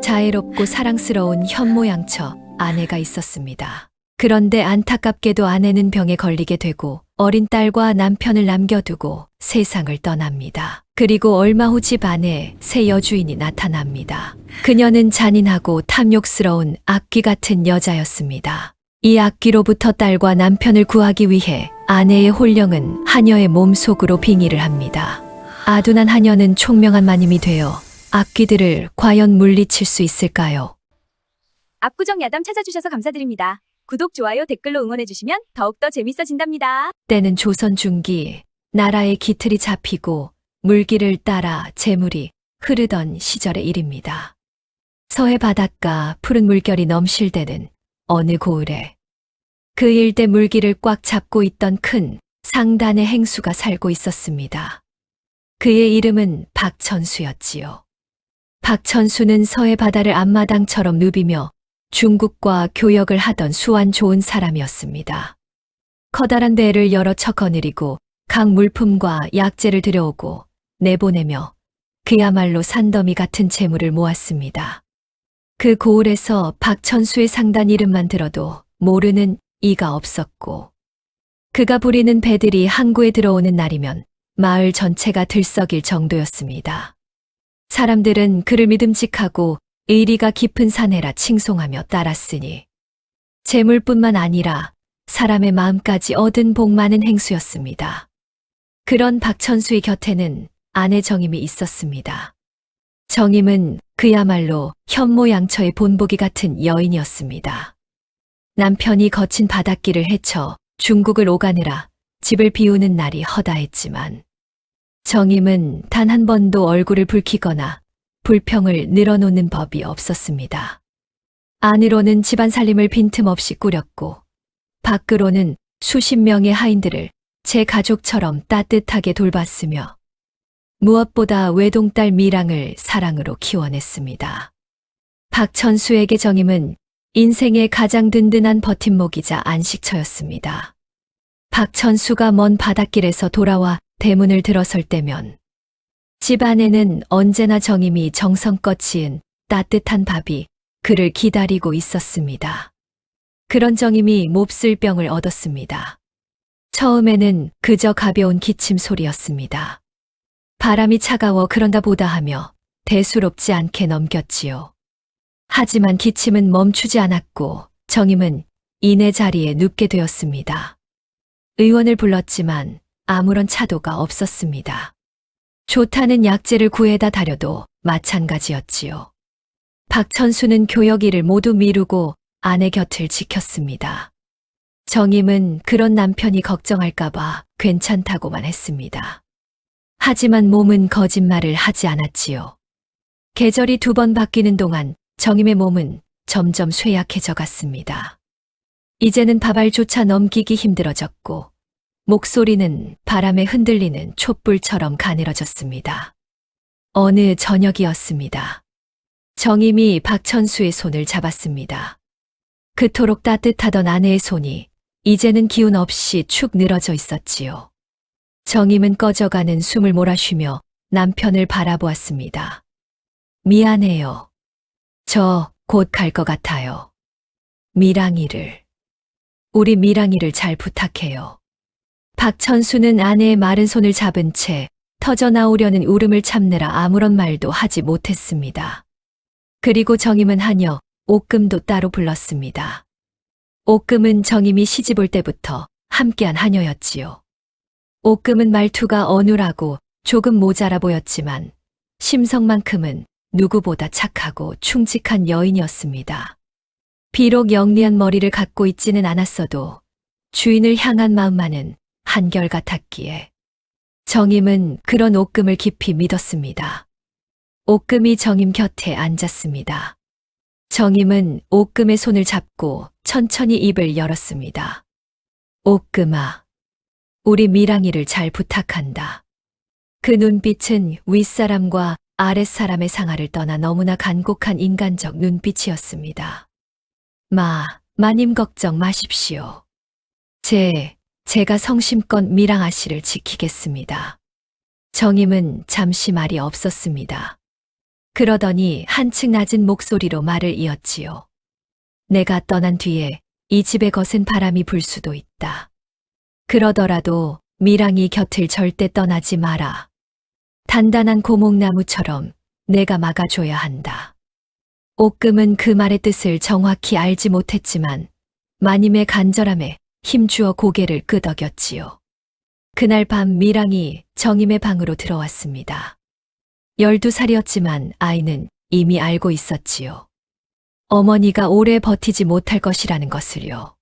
자애롭고 사랑스러운 현모양처 아내가 있었습니다. 그런데 안타깝게도 아내는 병에 걸리게 되고 어린 딸과 남편을 남겨두고 세상을 떠납니다. 그리고 얼마 후 집 안에 새 여주인이 나타납니다. 그녀는 잔인하고 탐욕스러운 악귀 같은 여자였습니다. 이 악귀로부터 딸과 남편을 구하기 위해 아내의 혼령은 하녀의 몸속으로 빙의를 합니다. 아둔한 하녀는 총명한 마님이 되어 악귀들을 과연 물리칠 수 있을까요? 압구정 야담 찾아주셔서 감사드립니다. 구독, 좋아요, 댓글로 응원해주시면 더욱더 재밌어진답니다. 때는 조선 중기, 나라의 기틀이 잡히고 물길을 따라 재물이 흐르던 시절의 일입니다. 서해 바닷가 푸른 물결이 넘실대는 어느 고을에 그 일대 물길을 꽉 잡고 있던 큰 상단의 행수가 살고 있었습니다. 그의 이름은 박천수였지요. 박천수는 서해 바다를 앞마당처럼 누비며 중국과 교역을 하던 수완 좋은 사람이었습니다. 커다란 배를 여러 척 거느리고 각 물품과 약재를 들여오고 내보내며 그야말로 산더미 같은 재물을 모았습니다. 그 고을에서 박천수의 상단 이름만 들어도 모르는 이가 없었고 그가 부리는 배들이 항구에 들어오는 날이면 마을 전체가 들썩일 정도였습니다. 사람들은 그를 믿음직하고 의리가 깊은 사내라 칭송하며 따랐으니 재물뿐만 아니라 사람의 마음까지 얻은 복 많은 행수였습니다. 그런 박천수의 곁에는 아내 정임이 있었습니다. 정임은 그야말로 현모양처의 본보기 같은 여인이었습니다. 남편이 거친 바닷길을 헤쳐 중국을 오가느라 집을 비우는 날이 허다했지만 정임은 단 한 번도 얼굴을 붉히거나 불평을 늘어놓는 법이 없었습니다. 안으로는 집안 살림을 빈틈없이 꾸렸고 밖으로는 수십 명의 하인들을 제 가족처럼 따뜻하게 돌봤으며 무엇보다 외동딸 미랑을 사랑으로 키워냈습니다. 박천수에게 정임은 인생의 가장 든든한 버팀목이자 안식처였습니다. 박천수가 먼 바닷길에서 돌아와 대문을 들어설 때면 집 안에는 언제나 정임이 정성껏 지은 따뜻한 밥이 그를 기다리고 있었습니다. 그런 정임이 몹쓸 병을 얻었습니다. 처음에는 그저 가벼운 기침 소리였습니다. 바람이 차가워 그런가 보다 하며 대수롭지 않게 넘겼지요. 하지만 기침은 멈추지 않았고 정임은 이내 자리에 눕게 되었습니다. 의원을 불렀지만 아무런 차도가 없었습니다. 좋다는 약재를 구해다 다려도 마찬가지였지요. 박천수는 교역 일을 모두 미루고 아내 곁을 지켰습니다. 정임은 그런 남편이 걱정할까봐 괜찮다고만 했습니다. 하지만 몸은 거짓말을 하지 않았지요. 계절이 2번 바뀌는 동안 정임의 몸은 점점 쇠약해져 갔습니다. 이제는 밥알조차 넘기기 힘들어졌고 목소리는 바람에 흔들리는 촛불처럼 가늘어졌습니다. 어느 저녁이었습니다. 정임이 박천수의 손을 잡았습니다. 그토록 따뜻하던 아내의 손이 이제는 기운 없이 축 늘어져 있었지요. 정임은 꺼져가는 숨을 몰아쉬며 남편을 바라보았습니다. 미안해요. 저 곧 갈 것 같아요. 우리 미랑이를 잘 부탁해요. 박천수는 아내의 마른 손을 잡은 채 터져나오려는 울음을 참느라 아무런 말도 하지 못했습니다. 그리고 정임은 하녀 옥금도 따로 불렀습니다. 옥금은 정임이 시집 올 때부터 함께한 하녀였지요. 옥금은 말투가 어눌하고 조금 모자라 보였지만 심성만큼은 누구보다 착하고 충직한 여인이었습니다. 비록 영리한 머리를 갖고 있지는 않았어도 주인을 향한 마음만은 한결같았기에 정임은 그런 옥금을 깊이 믿었습니다. 옥금이 정임 곁에 앉았습니다. 정임은 옥금의 손을 잡고 천천히 입을 열었습니다. 옥금아, 우리 미랑이를 잘 부탁한다. 그 눈빛은 윗사람과 아랫사람의 상하를 떠나 너무나 간곡한 인간적 눈빛이었습니다. 마님 걱정 마십시오. 제가 성심껏 미랑 아씨를 지키겠습니다. 정임은 잠시 말이 없었습니다. 그러더니 한층 낮은 목소리로 말을 이었지요. 내가 떠난 뒤에 이 집에 거센 바람이 불 수도 있다. 그러더라도 미랑이 곁을 절대 떠나지 마라. 단단한 고목나무처럼 내가 막아줘야 한다. 옥금은 그 말의 뜻을 정확히 알지 못했지만 마님의 간절함에 힘주어 고개를 끄덕였지요. 그날 밤 미랑이 정임의 방으로 들어왔습니다. 12살이었지만 아이는 이미 알고 있었지요. 어머니가 오래 버티지 못할 것이라는 것을요.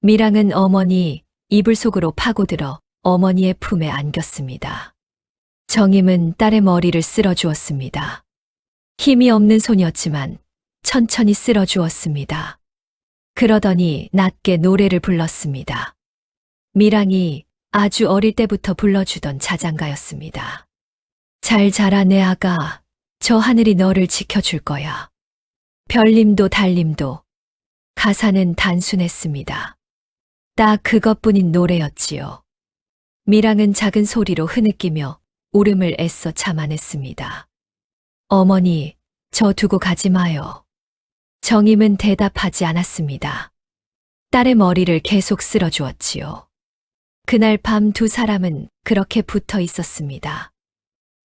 미랑은 어머니 이불 속으로 파고들어 어머니의 품에 안겼습니다. 정임은 딸의 머리를 쓸어주었습니다. 힘이 없는 손이었지만 천천히 쓸어주었습니다. 그러더니 낮게 노래를 불렀습니다. 미랑이 아주 어릴 때부터 불러주던 자장가였습니다. 잘 자라 내 아가, 저 하늘이 너를 지켜줄 거야. 별님도 달님도. 가사는 단순했습니다. 딱 그것뿐인 노래였지요. 미랑은 작은 소리로 흐느끼며 울음을 애써 참아냈습니다. 어머니, 저 두고 가지 마요. 정임은 대답하지 않았습니다. 딸의 머리를 계속 쓸어주었지요. 그날 밤 두 사람은 그렇게 붙어 있었습니다.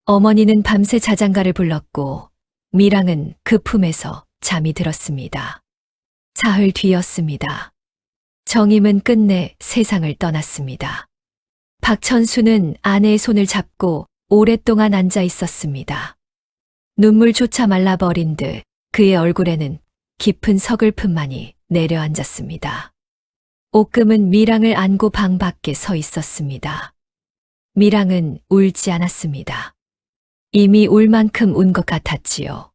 어머니는 밤새 자장가를 불렀고 미랑은 그 품에서 잠이 들었습니다. 사흘 뒤였습니다. 정임은 끝내 세상을 떠났습니다. 박천수는 아내의 손을 잡고 오랫동안 앉아 있었습니다. 눈물조차 말라버린 듯 그의 얼굴에는 깊은 서글픔만이 내려앉았습니다. 옥금은 미랑을 안고 방 밖에 서 있었습니다. 미랑은 울지 않았습니다. 이미 울 만큼 운 것 같았지요.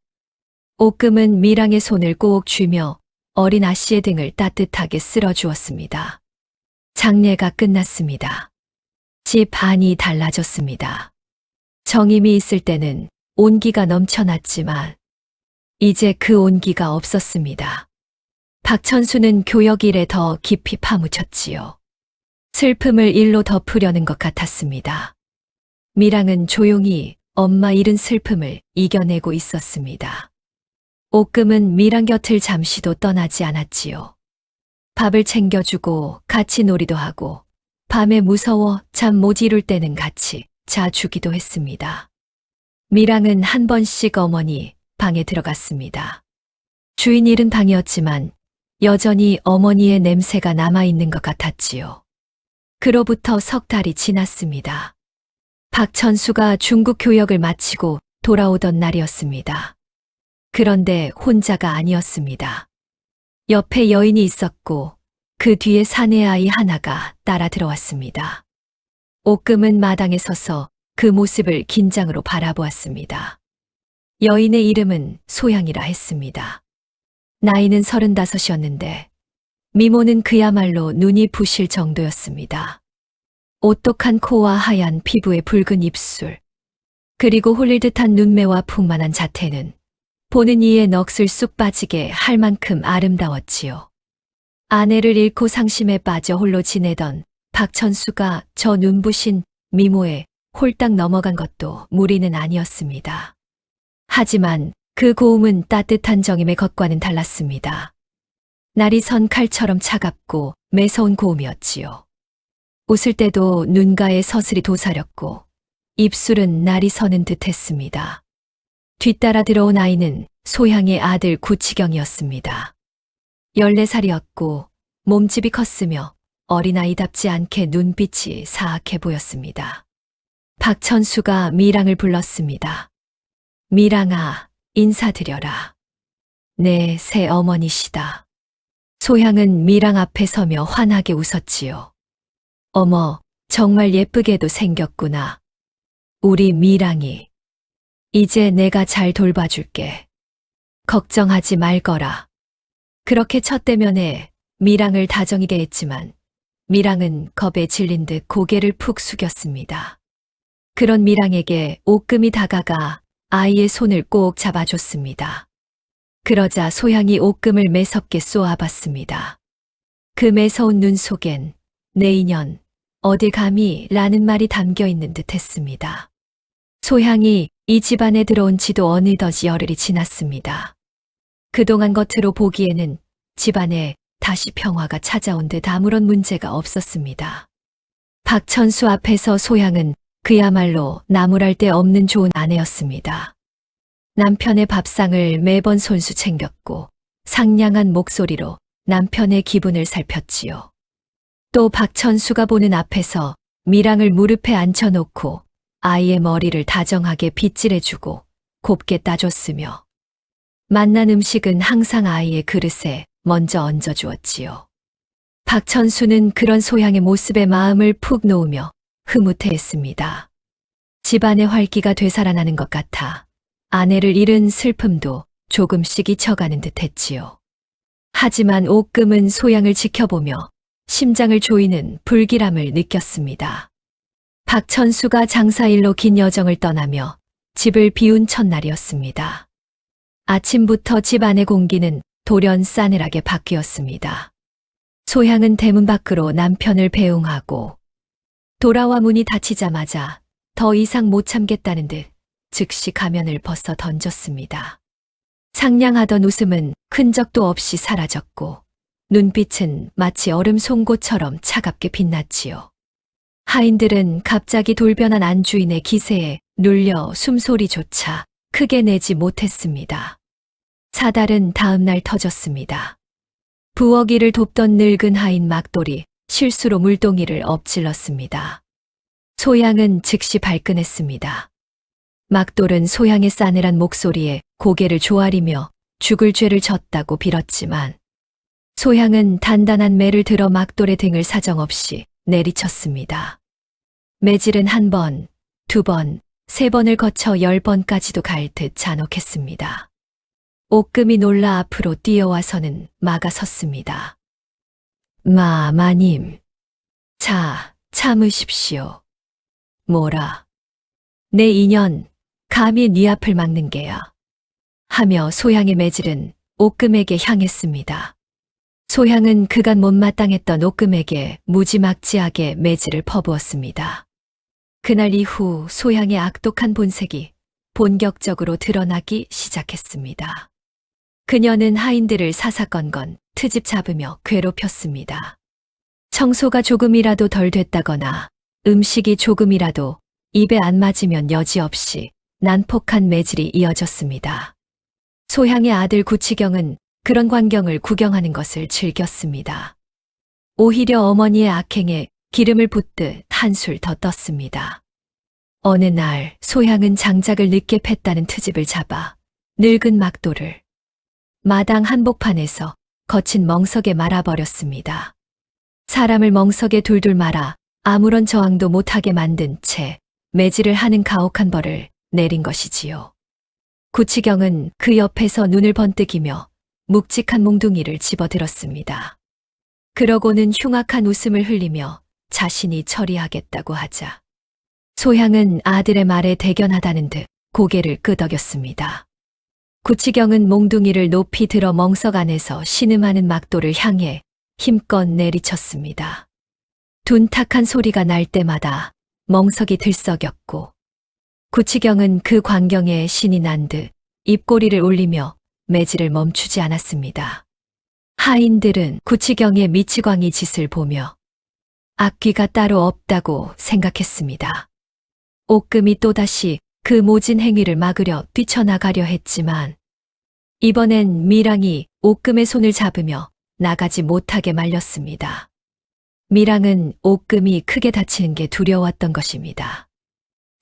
옥금은 미랑의 손을 꼭 쥐며 어린 아씨의 등을 따뜻하게 쓸어주었습니다. 장례가 끝났습니다. 집 안이 달라졌습니다. 정임이 있을 때는 온기가 넘쳐났지만 이제 그 온기가 없었습니다. 박천수는 교역 일에 더 깊이 파묻혔지요. 슬픔을 일로 덮으려는 것 같았습니다. 미랑은 조용히 엄마 잃은 슬픔을 이겨내고 있었습니다. 옥금은 미랑 곁을 잠시도 떠나지 않았지요. 밥을 챙겨주고 같이 놀이도 하고 밤에 무서워 잠 못 이룰 때는 같이 자주기도 했습니다. 미랑은 한 번씩 어머니 방에 들어갔습니다. 주인 잃은 방이었지만 여전히 어머니의 냄새가 남아있는 것 같았지요. 그로부터 석 달이 지났습니다. 박천수가 중국 교역을 마치고 돌아오던 날이었습니다. 그런데 혼자가 아니었습니다. 옆에 여인이 있었고 그 뒤에 사내 아이 하나가 따라 들어왔습니다. 옥금은 마당에 서서 그 모습을 긴장으로 바라보았습니다. 여인의 이름은 소향이라 했습니다. 나이는 35이었는데 미모는 그야말로 눈이 부실 정도였습니다. 오똑한 코와 하얀 피부의 붉은 입술, 그리고 홀릴 듯한 눈매와 풍만한 자태는 보는 이의 넋을 쑥 빠지게 할 만큼 아름다웠지요. 아내를 잃고 상심에 빠져 홀로 지내던 박천수가 저 눈부신 미모에 홀딱 넘어간 것도 무리는 아니었습니다. 하지만 그 고움은 따뜻한 정임의 것과는 달랐습니다. 날이 선 칼처럼 차갑고 매서운 고움이었지요. 웃을 때도 눈가에 서슬이 도사렸고 입술은 날이 서는 듯 했습니다. 뒤따라 들어온 아이는 소향의 아들 구치경이었습니다. 14살이었고 몸집이 컸으며 어린아이답지 않게 눈빛이 사악해 보였습니다. 박천수가 미랑을 불렀습니다. 미랑아, 인사드려라. 내 새 어머니시다. 소향은 미랑 앞에 서며 환하게 웃었지요. 어머, 정말 예쁘게도 생겼구나. 우리 미랑이. 이제 내가 잘 돌봐줄게. 걱정하지 말거라. 그렇게 첫 대면에 미랑을 다정이게 했지만 미랑은 겁에 질린 듯 고개를 푹 숙였습니다. 그런 미랑에게 옥금이 다가가 아이의 손을 꼭 잡아줬습니다. 그러자 소향이 옥금을 매섭게 쏘아봤습니다. 그 매서운 눈 속엔 내 인연, 어딜 감히 라는 말이 담겨 있는 듯 했습니다. 소향이 이 집안에 들어온 지도 어느덧 열흘이 지났습니다. 그동안 겉으로 보기에는 집안에 다시 평화가 찾아온 듯 아무런 문제가 없었습니다. 박천수 앞에서 소양은 그야말로 나무랄 데 없는 좋은 아내였습니다. 남편의 밥상을 매번 손수 챙겼고 상냥한 목소리로 남편의 기분을 살폈지요. 또 박천수가 보는 앞에서 밀양을 무릎에 앉혀놓고 아이의 머리를 다정하게 빗질해주고 곱게 따줬으며 맛난 음식은 항상 아이의 그릇에 먼저 얹어주었지요. 박천수는 그런 소양의 모습에 마음을 푹 놓으며 흐뭇해했습니다. 집안의 활기가 되살아나는 것 같아 아내를 잃은 슬픔도 조금씩 잊혀가는 듯 했지요. 하지만 옥금은 소양을 지켜보며 심장을 조이는 불길함을 느꼈습니다. 박천수가 장사일로 긴 여정을 떠나며 집을 비운 첫날이었습니다. 아침부터 집 안의 공기는 돌연 싸늘하게 바뀌었습니다. 소양은 대문 밖으로 남편을 배웅하고 돌아와 문이 닫히자마자 더 이상 못 참겠다는 듯 즉시 가면을 벗어 던졌습니다. 상냥하던 웃음은 흔적도 없이 사라졌고 눈빛은 마치 얼음 송곳처럼 차갑게 빛났지요. 하인들은 갑자기 돌변한 안주인의 기세에 눌려 숨소리조차 크게 내지 못했습니다. 사달은 다음 날 터졌습니다. 부엌일을 돕던 늙은 하인 막돌이 실수로 물동이를 엎질렀습니다. 소양은 즉시 발끈했습니다. 막돌은 소양의 싸늘한 목소리에 고개를 조아리며 죽을 죄를 졌다고 빌었지만 소양은 단단한 매를 들어 막돌의 등을 사정없이 내리쳤습니다. 매질은 한 번, 두 번, 세 번을 거쳐 10번까지도 갈 듯 잔혹했습니다. 옥금이 놀라 앞으로 뛰어와서는 막아섰습니다. 마님. 자, 참으십시오. 뭐라. 내 인연, 감히 네 앞을 막는 게야. 하며 소양의 매질은 옥금에게 향했습니다. 소양은 그간 못마땅했던 옥금에게 무지막지하게 매질을 퍼부었습니다. 그날 이후 소양의 악독한 본색이 본격적으로 드러나기 시작했습니다. 그녀는 하인들을 사사건건 트집 잡으며 괴롭혔습니다. 청소가 조금이라도 덜 됐다거나 음식이 조금이라도 입에 안 맞으면 여지없이 난폭한 매질이 이어졌습니다. 소향의 아들 구치경은 그런 광경을 구경하는 것을 즐겼습니다. 오히려 어머니의 악행에 기름을 붓듯 한술 더 떴습니다. 어느 날 소향은 장작을 늦게 팼다는 트집을 잡아 늙은 막돌을 마당 한복판에서 거친 멍석에 말아버렸습니다. 사람을 멍석에 둘둘 말아 아무런 저항도 못하게 만든 채 매질을 하는 가혹한 벌을 내린 것이지요. 구치경은 그 옆에서 눈을 번뜩이며 묵직한 몽둥이를 집어들었습니다. 그러고는 흉악한 웃음을 흘리며 자신이 처리하겠다고 하자 소향은 아들의 말에 대견하다는 듯 고개를 끄덕였습니다. 구치경은 몽둥이를 높이 들어 멍석 안에서 신음하는 막돌을 향해 힘껏 내리쳤습니다. 둔탁한 소리가 날 때마다 멍석이 들썩였고 구치경은 그 광경에 신이 난 듯 입꼬리를 올리며 매질을 멈추지 않았습니다. 하인들은 구치경의 미치광이 짓을 보며 악귀가 따로 없다고 생각했습니다. 옥금이 또다시 그 모진 행위를 막으려 뛰쳐나가려 했지만 이번엔 밀양이 옥금의 손을 잡으며 나가지 못하게 말렸습니다. 밀양은 옥금이 크게 다치는 게 두려웠던 것입니다.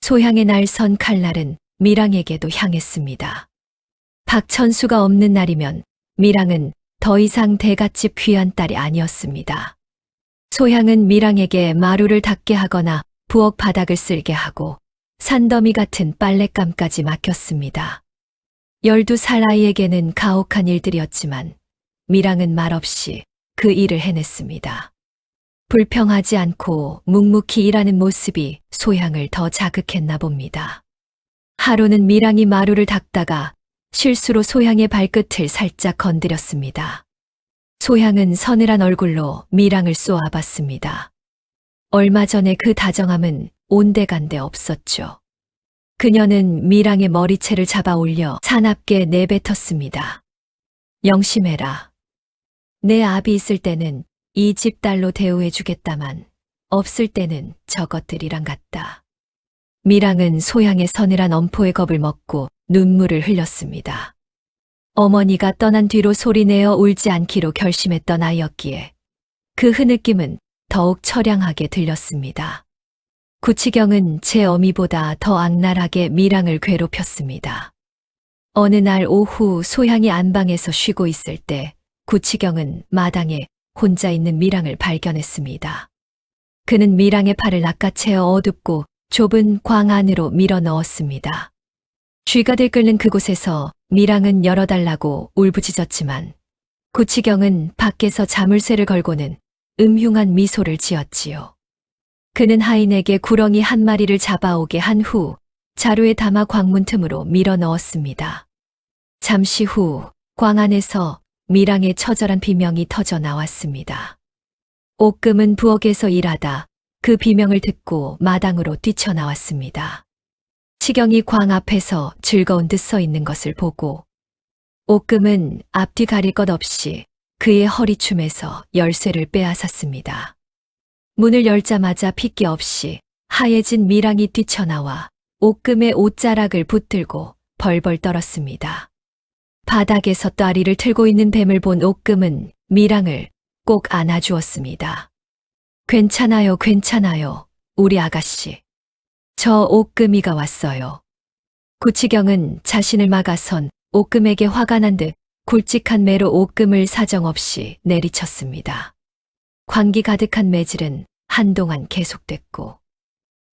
소향의 날선 칼날은 밀양에게도 향했습니다. 박천수가 없는 날이면 밀양은 더 이상 대갓집 귀한 딸이 아니었습니다. 소향은 밀양에게 마루를 닦게 하거나 부엌 바닥을 쓸게 하고 산더미 같은 빨랫감까지 맡겼습니다. 12살 아이에게는 가혹한 일들이었지만 밀양은 말없이 그 일을 해냈습니다. 불평하지 않고 묵묵히 일하는 모습이 소향을 더 자극했나 봅니다. 하루는 밀양이 마루를 닦다가 실수로 소향의 발끝을 살짝 건드렸습니다. 소향은 서늘한 얼굴로 밀양을 쏘아봤습니다. 얼마 전에 그 다정함은 온데간데 없었죠. 그녀는 미랑의 머리채를 잡아 올려 사납게 내뱉었습니다. 영심해라. 내 압이 있을 때는 이 집 딸로 대우해주겠다만 없을 때는 저것들이랑 같다. 미랑은 소양의 서늘한 엄포의 겁을 먹고 눈물을 흘렸습니다. 어머니가 떠난 뒤로 소리내어 울지 않기로 결심했던 아이였기에 그 흐느낌은 더욱 처량하게 들렸습니다. 구치경은 제 어미보다 더 악랄하게 미랑을 괴롭혔습니다. 어느 날 오후 소양이 안방에서 쉬고 있을 때 구치경은 마당에 혼자 있는 미랑을 발견했습니다. 그는 미랑의 팔을 낚아채어 어둡고 좁은 광 안으로 밀어 넣었습니다. 쥐가 들끓는 그곳에서 미랑은 열어달라고 울부짖었지만 구치경은 밖에서 자물쇠를 걸고는 음흉한 미소를 지었지요. 그는 하인에게 구렁이 한 마리를 잡아오게 한 후 자루에 담아 광문 틈으로 밀어 넣었습니다. 잠시 후 광 안에서 미랑의 처절한 비명이 터져 나왔습니다. 옥금은 부엌에서 일하다 그 비명을 듣고 마당으로 뛰쳐나왔습니다. 치경이 광 앞에서 즐거운 듯 서 있는 것을 보고 옥금은 앞뒤 가릴 것 없이 그의 허리춤에서 열쇠를 빼앗았습니다. 문을 열자마자 핏기 없이 하얘진 미랑이 뛰쳐나와 옥금의 옷자락을 붙들고 벌벌 떨었습니다. 바닥에서 따리를 틀고 있는 뱀을 본 옥금은 미랑을 꼭 안아주었습니다. 괜찮아요, 괜찮아요, 우리 아가씨. 저 옥금이가 왔어요. 구치경은 자신을 막아선 옥금에게 화가 난 듯 굵직한 매로 옥금을 사정없이 내리쳤습니다. 광기 가득한 매질은 한동안 계속됐고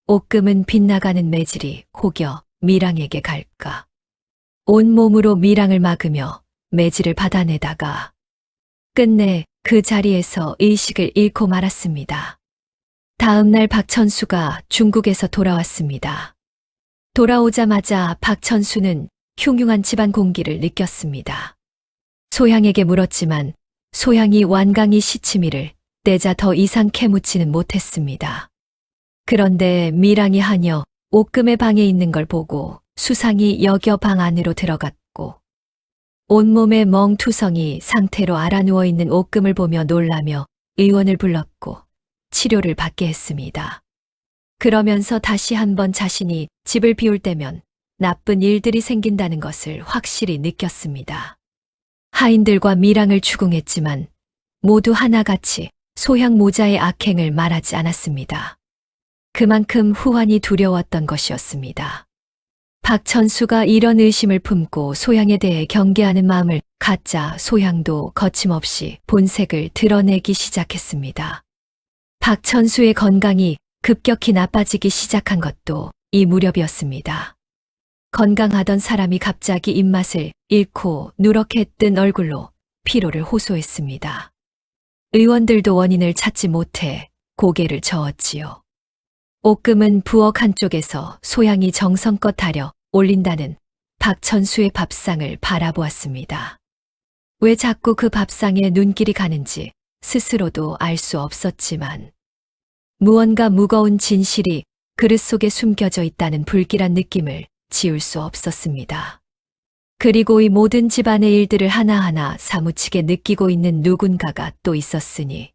옥금은 빗나가는 매질이 혹여 미랑에게 갈까. 온몸으로 미랑을 막으며 매질을 받아내다가 끝내 그 자리에서 의식을 잃고 말았습니다. 다음 날 박천수가 중국에서 돌아왔습니다. 돌아오자마자 박천수는 흉흉한 집안 공기를 느꼈습니다. 소향에게 물었지만 소향이 완강히 시치미를 떼자 더 이상 캐묻지는 못했습니다. 그런데 미랑이 하녀 옥금의 방에 있는 걸 보고 수상히 여겨 방 안으로 들어갔고 온몸에 멍투성이 상태로 알아누워 있는 옥금을 보며 놀라며 의원을 불렀고 치료를 받게 했습니다. 그러면서 다시 한번 자신이 집을 비울 때면 나쁜 일들이 생긴다는 것을 확실히 느꼈습니다. 하인들과 미랑을 추궁했지만 모두 하나같이 소향 모자의 악행을 말하지 않았습니다. 그만큼 후환이 두려웠던 것이었습니다. 박천수가 이런 의심을 품고 소향에 대해 경계하는 마음을 갖자 소향도 거침없이 본색을 드러내기 시작했습니다. 박천수의 건강이 급격히 나빠지기 시작한 것도 이 무렵이었습니다. 건강하던 사람이 갑자기 입맛을 잃고 누렇게 뜬 얼굴로 피로를 호소했습니다. 의원들도 원인을 찾지 못해 고개를 저었지요. 옥금은 부엌 한쪽에서 소향이 정성껏 다려 올린다는 박천수의 밥상을 바라보았습니다. 왜 자꾸 그 밥상에 눈길이 가는지 스스로도 알 수 없었지만 무언가 무거운 진실이 그릇 속에 숨겨져 있다는 불길한 느낌을 지울 수 없었습니다. 그리고 이 모든 집안의 일들을 하나하나 사무치게 느끼고 있는 누군가가 또 있었으니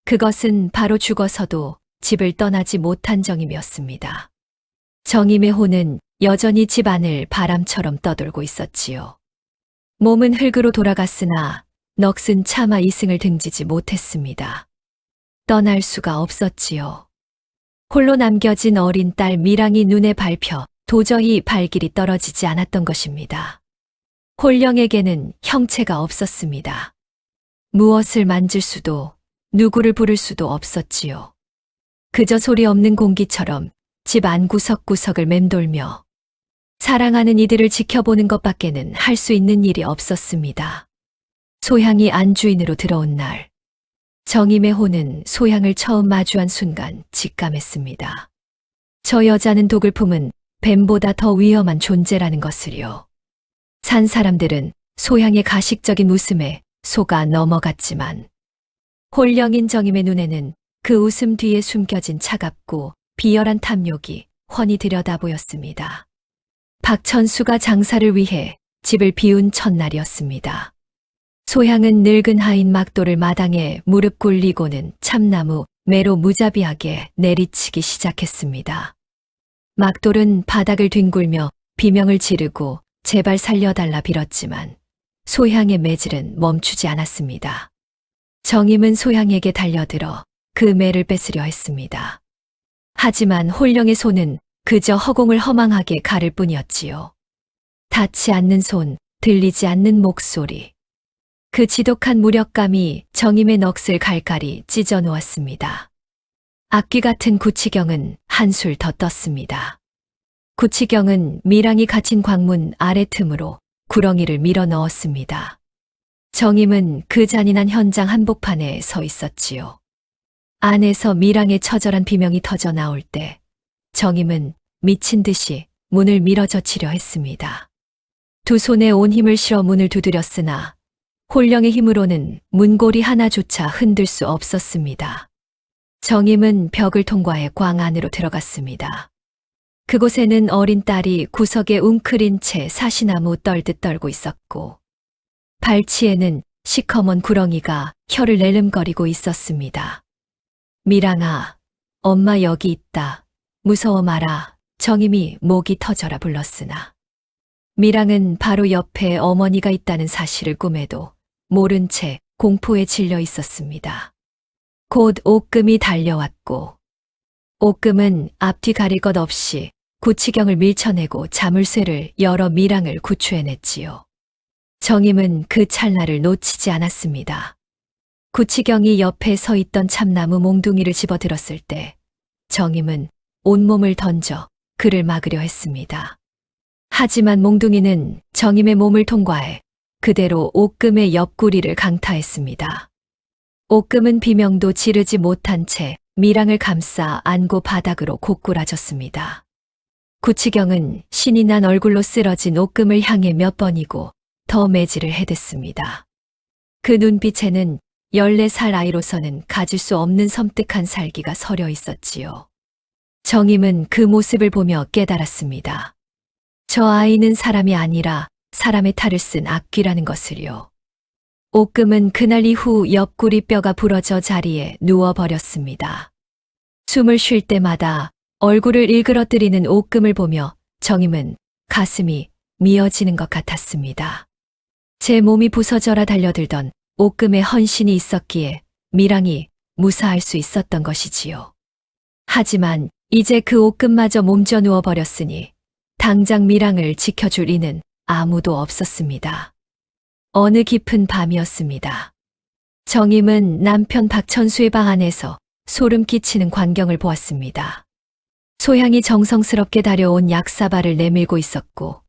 그것은 바로 죽어서도 집을 떠나지 못한 정임이었습니다. 정임의 혼은 여전히 집안을 바람처럼 떠돌고 있었지요. 몸은 흙으로 돌아갔으나 넋은 차마 이승을 등지지 못했습니다. 떠날 수가 없었지요. 홀로 남겨진 어린 딸 미랑이 눈에 밟혀 도저히 발길이 떨어지지 않았던 것입니다. 홀령에게는 형체가 없었습니다. 무엇을 만질 수도 누구를 부를 수도 없었지요. 그저 소리 없는 공기처럼 집 안 구석구석을 맴돌며 사랑하는 이들을 지켜보는 것밖에는 할 수 있는 일이 없었습니다. 소향이 안주인으로 들어온 날, 정임의 혼은 소향을 처음 마주한 순간 직감했습니다. 저 여자는 독을 품은 뱀보다 더 위험한 존재라는 것을요. 산 사람들은 소향의 가식적인 웃음에 속아 넘어갔지만 홀령인 정임의 눈에는 그 웃음 뒤에 숨겨진 차갑고 비열한 탐욕이 훤히 들여다보였습니다. 박천수가 장사를 위해 집을 비운 첫날이었습니다. 소향은 늙은 하인 막도를 마당에 무릎 꿇리고는 참나무, 매로 무자비하게 내리치기 시작했습니다. 막돌은 바닥을 뒹굴며 비명을 지르고 제발 살려달라 빌었지만 소향의 매질은 멈추지 않았습니다. 정임은 소향에게 달려들어 그 매를 뺏으려 했습니다. 하지만 홀령의 손은 그저 허공을 허망하게 가를 뿐이었지요. 닿지 않는 손, 들리지 않는 목소리. 그 지독한 무력감이 정임의 넋을 갈갈이 찢어 놓았습니다. 악귀 같은 구치경은 한술 더 떴습니다. 구치경은 미랑이 갇힌 광문 아래 틈으로 구렁이를 밀어 넣었습니다. 정임은 그 잔인한 현장 한복판에 서 있었지요. 안에서 미랑의 처절한 비명이 터져 나올 때 정임은 미친 듯이 문을 밀어젖히려 했습니다. 두 손에 온 힘을 실어 문을 두드렸으나 홀령의 힘으로는 문고리 하나조차 흔들 수 없었습니다. 정임은 벽을 통과해 광 안으로 들어갔습니다. 그곳에는 어린 딸이 구석에 웅크린 채 사시나무 떨듯 떨고 있었고 발치에는 시커먼 구렁이가 혀를 내름거리고 있었습니다. 미랑아, 엄마 여기 있다. 무서워 마라. 정임이 목이 터져라 불렀으나 미랑은 바로 옆에 어머니가 있다는 사실을 꿈에도 모른 채 공포에 질려 있었습니다. 곧 옥금이 달려왔고 옥금은 앞뒤 가릴 것 없이 구치경을 밀쳐내고 자물쇠를 열어 미랑을 구출해냈지요. 정임은 그 찰나를 놓치지 않았습니다. 구치경이 옆에 서 있던 참나무 몽둥이를 집어들었을 때 정임은 온몸을 던져 그를 막으려 했습니다. 하지만 몽둥이는 정임의 몸을 통과해 그대로 옥금의 옆구리를 강타했습니다. 옥금은 비명도 지르지 못한 채 미랑을 감싸 안고 바닥으로 고꾸라졌습니다. 구치경은 신이 난 얼굴로 쓰러진 옥금을 향해 몇 번이고 더 매질을 해댔습니다. 그 눈빛에는 14살 아이로서는 가질 수 없는 섬뜩한 살기가 서려 있었지요. 정임은 그 모습을 보며 깨달았습니다. 저 아이는 사람이 아니라 사람의 탈을 쓴 악귀라는 것을요. 옥금은 그날 이후 옆구리 뼈가 부러져 자리에 누워버렸습니다. 숨을 쉴 때마다 얼굴을 일그러뜨리는 옥금을 보며 정임은 가슴이 미어지는 것 같았습니다. 제 몸이 부서져라 달려들던 옥금의 헌신이 있었기에 미랑이 무사할 수 있었던 것이지요. 하지만 이제 그 옥금마저 몸져 누워버렸으니 당장 미랑을 지켜줄 이는 아무도 없었습니다. 어느 깊은 밤이었습니다. 정임은 남편 박천수의 방 안에서 소름 끼치는 광경을 보았습니다. 소향이 정성스럽게 다려온 약사발을 내밀고 있었고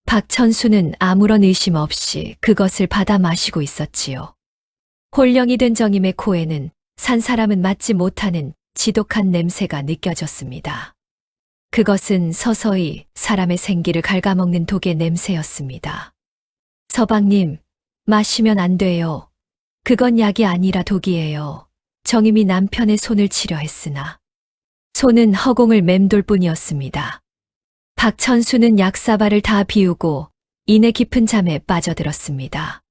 박천수는 아무런 의심 없이 그것을 받아 마시고 있었지요. 홀령이 된 정임의 코에는 산 사람은 맡지 못하는 지독한 냄새가 느껴졌습니다. 그것은 서서히 사람의 생기를 갉아먹는 독의 냄새였습니다. 서방님, 마시면 안 돼요. 그건 약이 아니라 독이에요. 정임이 남편의 손을 치려 했으나 손은 허공을 맴돌 뿐이었습니다. 박천수는 약사발을 다 비우고 이내 깊은 잠에 빠져들었습니다.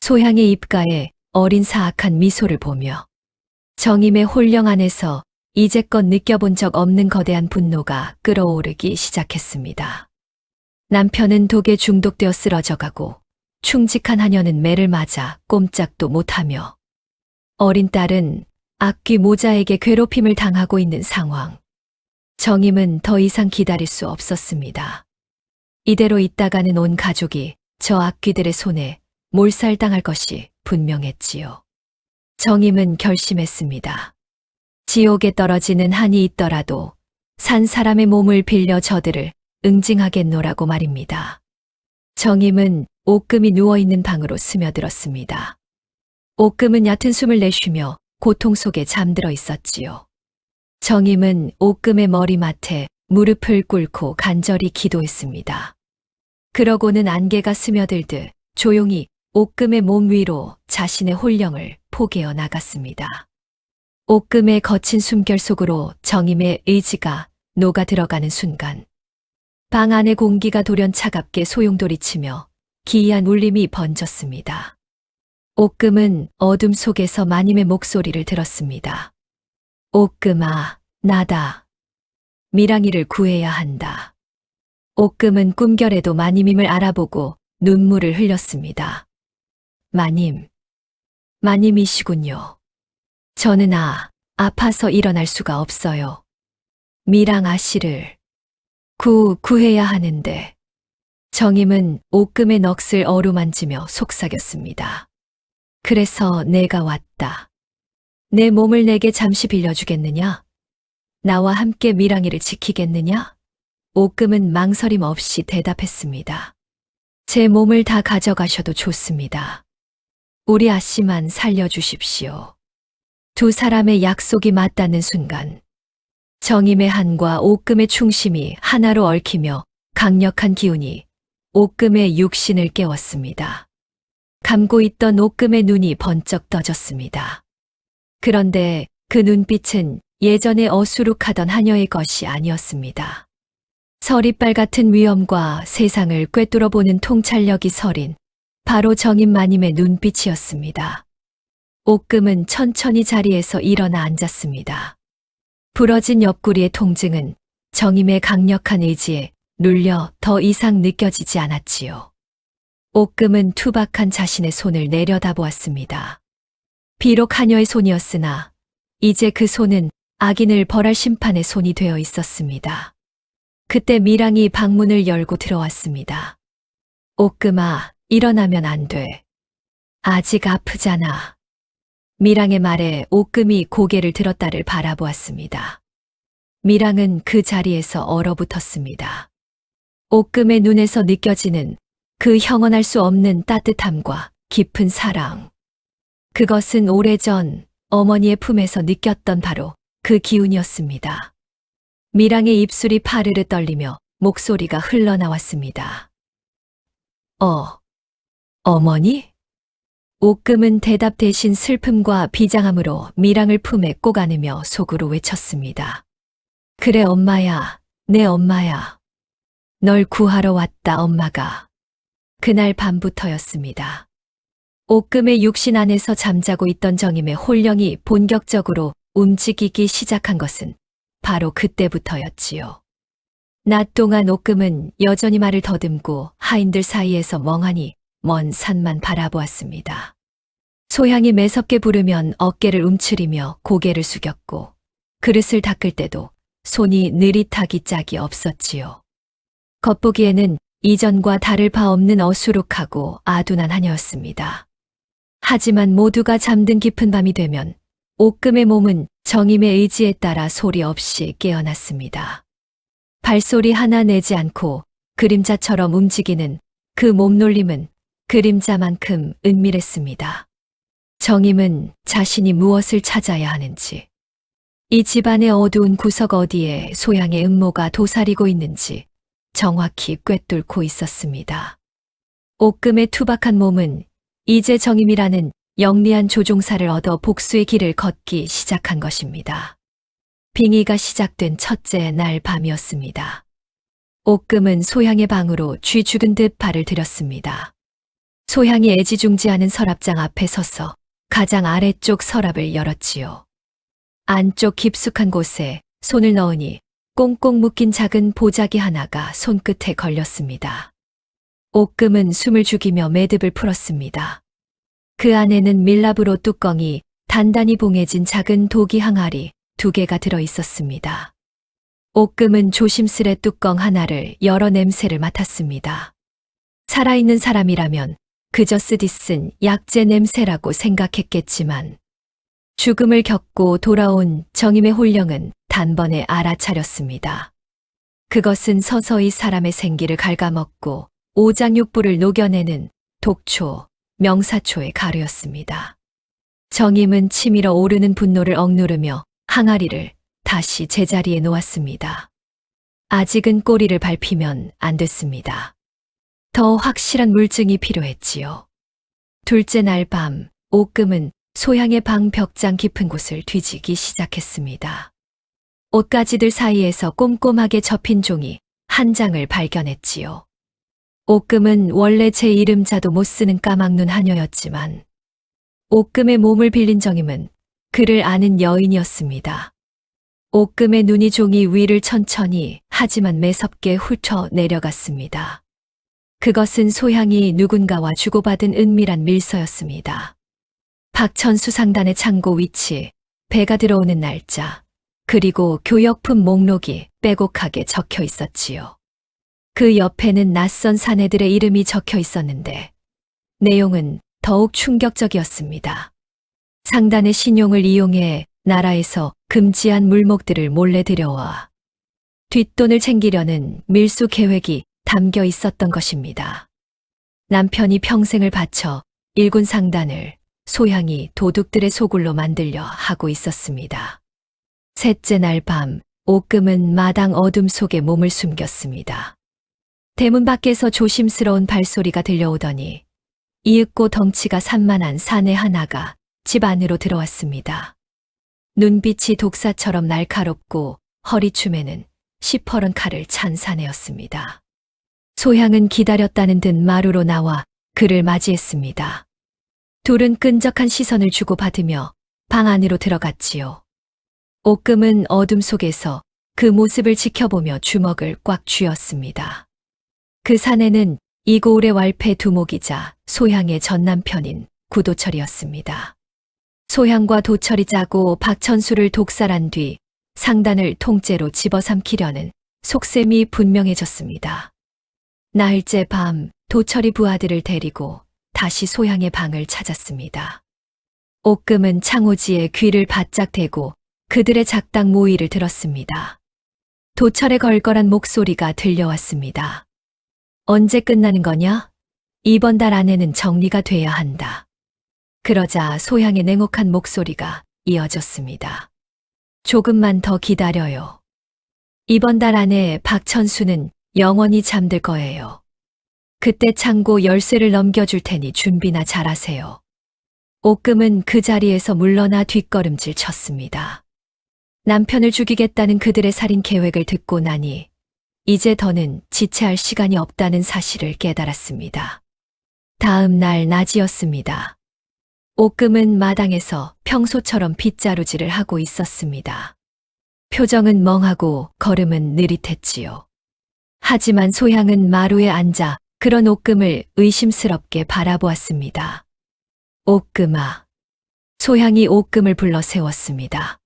소향의 입가에 어린 사악한 미소를 보며 정임의 홀령 안에서 이제껏 느껴본 적 없는 거대한 분노가 끓어오르기 시작했습니다. 남편은 독에 중독되어 쓰러져가고 충직한 하녀는 매를 맞아 꼼짝도 못하며 어린 딸은 악귀 모자에게 괴롭힘을 당하고 있는 상황. 정임은 더 이상 기다릴 수 없었습니다. 이대로 있다가는 온 가족이 저 악귀들의 손에 몰살당할 것이 분명했지요. 정임은 결심했습니다. 지옥에 떨어지는 한이 있더라도 산 사람의 몸을 빌려 저들을 응징하겠노라고 말입니다. 정임은 옥금이 누워있는 방으로 스며들었습니다. 옥금은 얕은 숨을 내쉬며 고통 속에 잠들어 있었지요. 정임은 옥금의 머리맡에 무릎을 꿇고 간절히 기도했습니다. 그러고는 안개가 스며들듯 조용히 옥금의 몸 위로 자신의 홀령을 포개어 나갔습니다. 옥금의 거친 숨결 속으로 정임의 의지가 녹아 들어가는 순간 방 안의 공기가 돌연 차갑게 소용돌이치며 기이한 울림이 번졌습니다. 옥금은 어둠 속에서 마님의 목소리를 들었습니다. 옥금아, 나다. 미랑이를 구해야 한다. 옥금은 꿈결에도 마님임을 알아보고 눈물을 흘렸습니다. 마님, 마님이시군요. 저는 아파서 일어날 수가 없어요. 미랑 아씨를 구해야 하는데. 정임은 옥금의 넋을 어루만지며 속삭였습니다. 그래서 내가 왔다. 내 몸을 내게 잠시 빌려주겠느냐? 나와 함께 미랑이를 지키겠느냐? 옥금은 망설임 없이 대답했습니다. 제 몸을 다 가져가셔도 좋습니다. 우리 아씨만 살려주십시오. 두 사람의 약속이 맞닿는 순간 정임의 한과 옥금의 충심이 하나로 얽히며 강력한 기운이 옥금의 육신을 깨웠습니다. 감고 있던 옥금의 눈이 번쩍 떠졌습니다. 그런데 그 눈빛은 예전에 어수룩하던 하녀의 것이 아니었습니다. 서리빨 같은 위엄과 세상을 꿰뚫어보는 통찰력이 서린 바로 정임 마님의 눈빛이었습니다. 옥금은 천천히 자리에서 일어나 앉았습니다. 부러진 옆구리의 통증은 정임의 강력한 의지에 눌려 더 이상 느껴지지 않았지요. 옥금은 투박한 자신의 손을 내려다보았습니다. 비록 하녀의 손이었으나 이제 그 손은 악인을 벌할 심판의 손이 되어 있었습니다. 그때 미랑이 방문을 열고 들어왔습니다. 옥금아, 일어나면 안 돼. 아직 아프잖아. 미랑의 말에 옥금이 고개를 들었다를 바라보았습니다. 미랑은 그 자리에서 얼어붙었습니다. 옥금의 눈에서 느껴지는 그 형언할 수 없는 따뜻함과 깊은 사랑. 그것은 오래전 어머니의 품에서 느꼈던 바로 그 기운이었습니다. 미랑의 입술이 파르르 떨리며 목소리가 흘러나왔습니다. 어머니? 옥금은 대답 대신 슬픔과 비장함으로 미랑을 품에 꼭 안으며 속으로 외쳤습니다. 그래 엄마야, 내 엄마야. 널 구하러 왔다 엄마가. 그날 밤부터였습니다. 옥금의 육신 안에서 잠자고 있던 정임의 홀령이 본격적으로 움직이기 시작한 것은 바로 그때부터였지요. 낮 동안 옥금은 여전히 말을 더듬고 하인들 사이에서 멍하니 먼 산만 바라보았습니다. 소향이 매섭게 부르면 어깨를 움츠리며 고개를 숙였고 그릇을 닦을 때도 손이 느릿하기 짝이 없었지요. 겉보기에는 이전과 다를 바 없는 어수룩하고 아둔한 하녀였습니다. 하지만 모두가 잠든 깊은 밤이 되면 옥금의 몸은 정임의 의지에 따라 소리 없이 깨어났습니다. 발소리 하나 내지 않고 그림자처럼 움직이는 그 몸놀림은 그림자만큼 은밀했습니다. 정임은 자신이 무엇을 찾아야 하는지, 이 집안의 어두운 구석 어디에 소양의 음모가 도사리고 있는지 정확히 꿰뚫고 있었습니다. 옥금의 투박한 몸은 이제 정임이라는 영리한 조종사를 얻어 복수의 길을 걷기 시작한 것입니다. 빙의가 시작된 첫째 날 밤이었습니다. 옥금은 소향의 방으로 쥐 죽은 듯 발을 들였습니다. 소향이 애지중지하는 서랍장 앞에 서서 가장 아래쪽 서랍을 열었지요. 안쪽 깊숙한 곳에 손을 넣으니 꽁꽁 묶인 작은 보자기 하나가 손끝에 걸렸습니다. 옥금은 숨을 죽이며 매듭을 풀었습니다. 그 안에는 밀랍으로 뚜껑이 단단히 봉해진 작은 도기 항아리 2개가 들어 있었습니다. 옥금은 조심스레 뚜껑 하나를 열어 냄새를 맡았습니다. 살아있는 사람이라면 그저 쓰디쓴 약재 냄새라고 생각했겠지만 죽음을 겪고 돌아온 정임의 홀령은 단번에 알아차렸습니다. 그것은 서서히 사람의 생기를 갉아먹고 오장육부를 녹여내는 독초, 명사초의 가루였습니다. 정임은 치밀어 오르는 분노를 억누르며 항아리를 다시 제자리에 놓았습니다. 아직은 꼬리를 밟히면 안 됐습니다. 더 확실한 물증이 필요했지요. 둘째 날 밤, 옥금은 소향의 방 벽장 깊은 곳을 뒤지기 시작했습니다. 옷가지들 사이에서 꼼꼼하게 접힌 종이 한 장을 발견했지요. 옥금은 원래 제 이름자도 못 쓰는 까막눈 하녀였지만 옥금의 몸을 빌린 정임은 그를 아는 여인이었습니다. 옥금의 눈이 종이 위를 천천히 하지만 매섭게 훑어 내려갔습니다. 그것은 소향이 누군가와 주고받은 은밀한 밀서였습니다. 박천수 상단의 창고 위치, 배가 들어오는 날짜, 그리고 교역품 목록이 빼곡하게 적혀 있었지요. 그 옆에는 낯선 사내들의 이름이 적혀 있었는데 내용은 더욱 충격적이었습니다. 상단의 신용을 이용해 나라에서 금지한 물목들을 몰래 들여와 뒷돈을 챙기려는 밀수 계획이 담겨 있었던 것입니다. 남편이 평생을 바쳐 일군 상단을 소향이 도둑들의 소굴로 만들려 하고 있었습니다. 셋째 날 밤, 옥금은 마당 어둠 속에 몸을 숨겼습니다. 대문 밖에서 조심스러운 발소리가 들려오더니 이윽고 덩치가 산만한 사내 하나가 집 안으로 들어왔습니다. 눈빛이 독사처럼 날카롭고 허리춤에는 시퍼런 칼을 찬 사내였습니다. 소향은 기다렸다는 듯 마루로 나와 그를 맞이했습니다. 둘은 끈적한 시선을 주고받으며 방 안으로 들어갔지요. 옥금은 어둠 속에서 그 모습을 지켜보며 주먹을 꽉 쥐었습니다. 그 사내는 이고을의 왈패 두목이자 소향의 전남편인 구도철이었습니다. 소향과 도철이 짜고 박천수를 독살한 뒤 상단을 통째로 집어삼키려는 속셈이 분명해졌습니다. 나흘째 밤 도철이 부하들을 데리고 다시 소향의 방을 찾았습니다. 옥금은 창호지에 귀를 바짝 대고 그들의 작당 모의를 들었습니다. 도철의 걸걸한 목소리가 들려왔습니다. 언제 끝나는 거냐? 이번 달 안에는 정리가 돼야 한다. 그러자 소향의 냉혹한 목소리가 이어졌습니다. 조금만 더 기다려요. 이번 달 안에 박천수는 영원히 잠들 거예요. 그때 창고 열쇠를 넘겨줄 테니 준비나 잘하세요. 옥금은 그 자리에서 물러나 뒷걸음질 쳤습니다. 남편을 죽이겠다는 그들의 살인 계획을 듣고 나니 이제 더는 지체할 시간이 없다는 사실을 깨달았습니다. 다음 날 낮이었습니다. 옥금은 마당에서 평소처럼 빗자루질을 하고 있었습니다. 표정은 멍하고 걸음은 느릿했지요. 하지만 소향은 마루에 앉아 그런 옥금을 의심스럽게 바라보았습니다. 옥금아. 소향이 옥금을 불러 세웠습니다.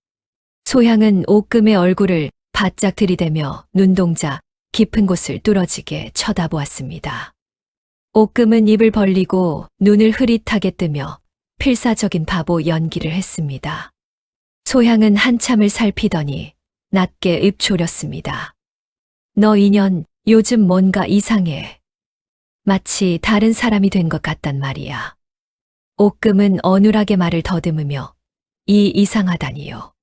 소향은 옥금의 얼굴을 바짝 들이대며 눈동자 깊은 곳을 뚫어지게 쳐다보았습니다. 옥금은 입을 벌리고 눈을 흐릿하게 뜨며 필사적인 바보 연기를 했습니다. 소향은 한참을 살피더니 낮게 입 조렸습니다. 너 인연 요즘 뭔가 이상해. 마치 다른 사람이 된 것 같단 말이야. 옥금은 어눌하게 말을 더듬으며 이상하다니요.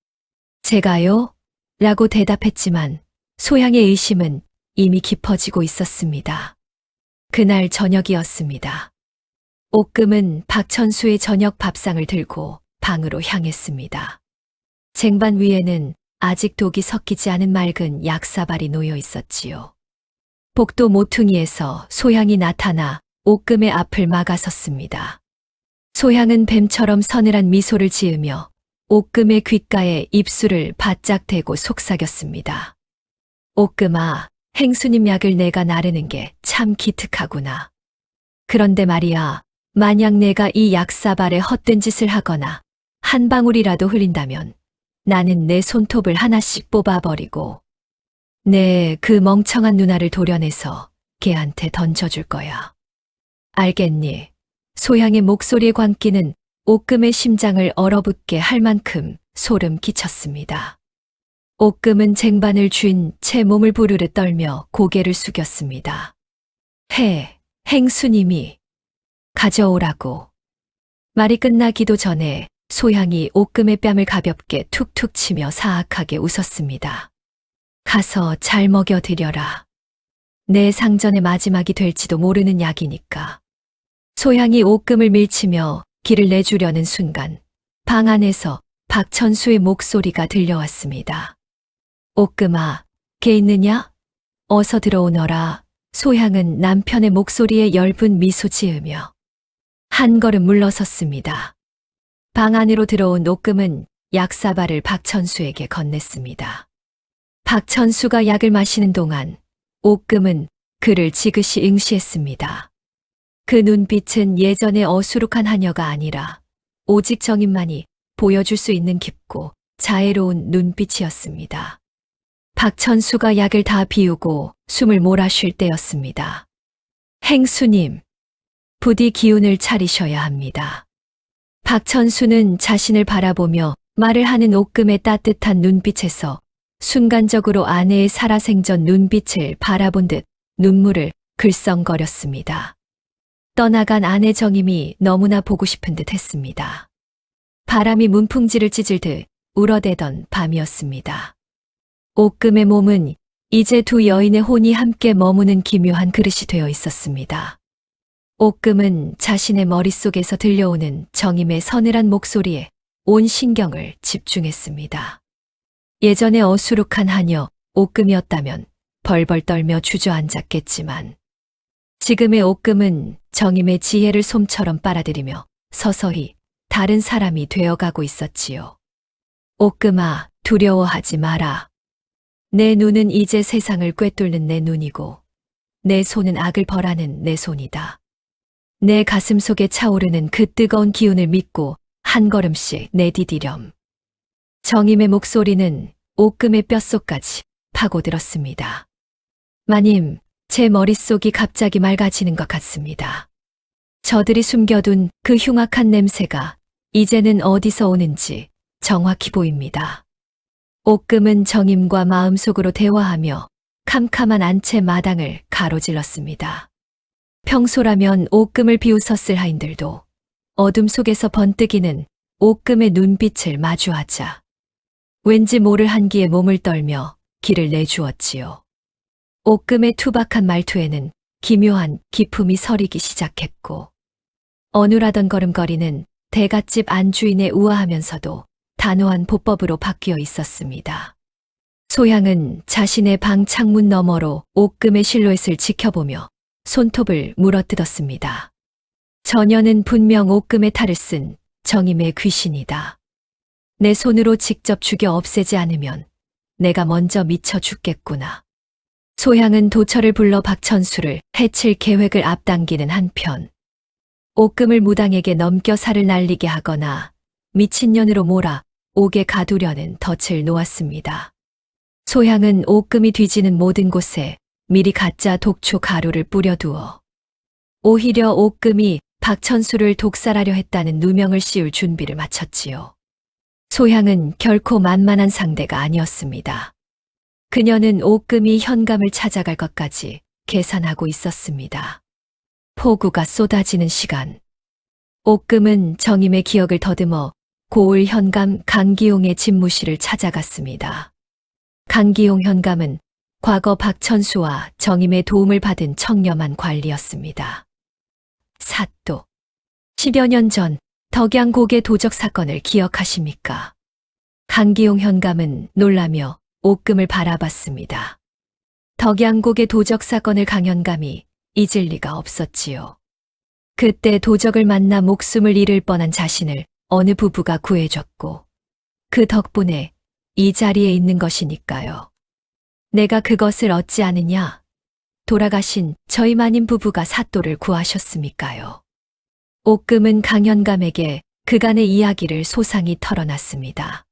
제가요? 라고 대답했지만 소향의 의심은 이미 깊어지고 있었습니다. 그날 저녁이었습니다. 옥금은 박천수의 저녁 밥상을 들고 방으로 향했습니다. 쟁반 위에는 아직 독이 섞이지 않은 맑은 약사발이 놓여 있었지요. 복도 모퉁이에서 소향이 나타나 옥금의 앞을 막아섰습니다. 소향은 뱀처럼 서늘한 미소를 지으며 옥금의 귓가에 입술을 바짝 대고 속삭였습니다. 옥금아, 행수님 약을 내가 나르는 게 참 기특하구나. 그런데 말이야, 만약 내가 이 약사발에 헛된 짓을 하거나 한 방울이라도 흘린다면 나는 내 손톱을 하나씩 뽑아버리고 그 멍청한 누나를 도려내서 걔한테 던져줄 거야. 알겠니? 소향의 목소리의 광기는 옥금의 심장을 얼어붙게 할 만큼 소름 끼쳤습니다. 옥금은 쟁반을 쥔 채 몸을 부르르 떨며 고개를 숙였습니다. 행수님이 가져오라고. 말이 끝나기도 전에 소향이 옥금의 뺨을 가볍게 툭툭 치며 사악하게 웃었습니다. 가서 잘 먹여드려라. 내 상전의 마지막이 될지도 모르는 약이니까. 소향이 옥금을 밀치며 길을 내주려는 순간 방 안에서 박천수의 목소리가 들려왔습니다. 옥금아, 개 있느냐? 어서 들어오너라. 소향은 남편의 목소리에 엷은 미소 지으며 한 걸음 물러섰습니다. 방 안으로 들어온 옥금은 약사발을 박천수에게 건넸습니다. 박천수가 약을 마시는 동안 옥금은 그를 지그시 응시했습니다. 그 눈빛은 예전의 어수룩한 하녀가 아니라 오직 정인만이 보여줄 수 있는 깊고 자애로운 눈빛이었습니다. 박천수가 약을 다 비우고 숨을 몰아쉴 때였습니다. 행수님, 부디 기운을 차리셔야 합니다. 박천수는 자신을 바라보며 말을 하는 옥금의 따뜻한 눈빛에서 순간적으로 아내의 살아생전 눈빛을 바라본 듯 눈물을 글썽거렸습니다. 떠나간 아내 정임이 너무나 보고 싶은 듯 했습니다. 바람이 문풍지를 찢을 듯 울어대던 밤이었습니다. 옥금의 몸은 이제 두 여인의 혼이 함께 머무는 기묘한 그릇이 되어 있었습니다. 옥금은 자신의 머릿속에서 들려오는 정임의 서늘한 목소리에 온 신경을 집중했습니다. 예전의 어수룩한 하녀 옥금이었다면 벌벌 떨며 주저앉았겠지만 지금의 옥금은 정임의 지혜를 솜처럼 빨아들이며 서서히 다른 사람이 되어가고 있었지요. 옥금아, 두려워하지 마라. 내 눈은 이제 세상을 꿰뚫는 내 눈이고 내 손은 악을 벌하는 내 손이다. 내 가슴 속에 차오르는 그 뜨거운 기운을 믿고 한 걸음씩 내디디렴. 정임의 목소리는 옥금의 뼛속까지 파고들었습니다. 마님, 제 머릿속이 갑자기 맑아지는 것 같습니다. 저들이 숨겨둔 그 흉악한 냄새가 이제는 어디서 오는지 정확히 보입니다. 옥금은 정임과 마음속으로 대화하며 캄캄한 안채 마당을 가로질렀습니다. 평소라면 옥금을 비웃었을 하인들도 어둠 속에서 번뜩이는 옥금의 눈빛을 마주하자 왠지 모를 한기에 몸을 떨며 길을 내주었지요. 옥금의 투박한 말투에는 기묘한 기품이 서리기 시작했고 어눌하던 걸음걸이는 대갓집 안주인의 우아하면서도 단호한 보법으로 바뀌어 있었습니다. 소향은 자신의 방 창문 너머로 옥금의 실루엣을 지켜보며 손톱을 물어뜯었습니다. 저녀는 분명 옥금의 탈을 쓴 정임의 귀신이다. 내 손으로 직접 죽여 없애지 않으면 내가 먼저 미쳐 죽겠구나. 소향은 도처를 불러 박천수를 해칠 계획을 앞당기는 한편 옥금을 무당에게 넘겨 살을 날리게 하거나 미친년으로 몰아 옥에 가두려는 덫을 놓았습니다. 소향은 옥금이 뒤지는 모든 곳에 미리 가짜 독초 가루를 뿌려두어 오히려 옥금이 박천수를 독살하려 했다는 누명을 씌울 준비를 마쳤지요. 소향은 결코 만만한 상대가 아니었습니다. 그녀는 옥금이 현감을 찾아갈 것까지 계산하고 있었습니다. 폭우가 쏟아지는 시간. 옥금은 정임의 기억을 더듬어 고을 현감 강기용의 집무실을 찾아갔습니다. 강기용 현감은 과거 박천수와 정임의 도움을 받은 청렴한 관리였습니다. 사또. 10여 년 전 덕양곡의 도적 사건을 기억하십니까? 강기용 현감은 놀라며 옥금을 바라봤습니다. 덕양곡의 도적 사건을 강현감이 잊을 리가 없었지요. 그때 도적을 만나 목숨을 잃을 뻔한 자신을 어느 부부가 구해줬고 그 덕분에 이 자리에 있는 것이니까요. 내가 그것을 얻지 않으냐? 돌아가신 저희 마님 부부가 사또를 구하셨습니까요? 옥금은 강현감에게 그간의 이야기를 소상히 털어놨습니다.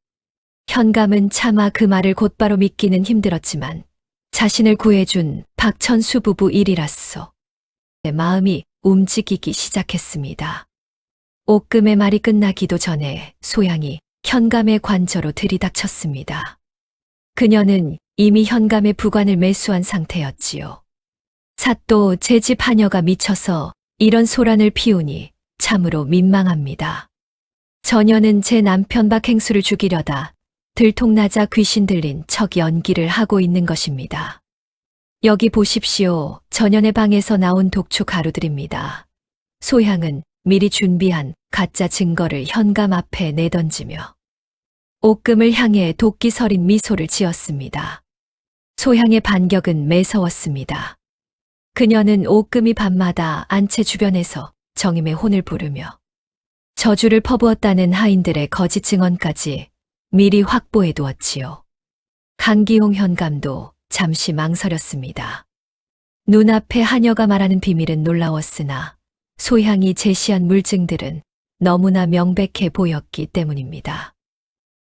현감은 차마 그 말을 곧바로 믿기는 힘들었지만 자신을 구해준 박천수 부부 일이라소. 내 마음이 움직이기 시작했습니다. 옥금의 말이 끝나기도 전에 소향이 현감의 관저로 들이닥쳤습니다. 그녀는 이미 현감의 부관을 매수한 상태였지요. 사또 제 집 하녀가 미쳐서 이런 소란을 피우니 참으로 민망합니다. 저녀는 제 남편 박행수를 죽이려다 들통나자 귀신 들린 척 연기를 하고 있는 것입니다. 여기 보십시오. 저년의 방에서 나온 독초 가루들입니다. 소향은 미리 준비한 가짜 증거를 현감 앞에 내던지며 옥금을 향해 도끼 서린 미소를 지었습니다. 소향의 반격은 매서웠습니다. 그녀는 옥금이 밤마다 안채 주변에서 정임의 혼을 부르며 저주를 퍼부었다는 하인들의 거짓 증언까지 미리 확보해 두었지요. 강기홍 현감도 잠시 망설였습니다. 눈앞에 하녀가 말하는 비밀은 놀라웠으나 소향이 제시한 물증들은 너무나 명백해 보였기 때문입니다.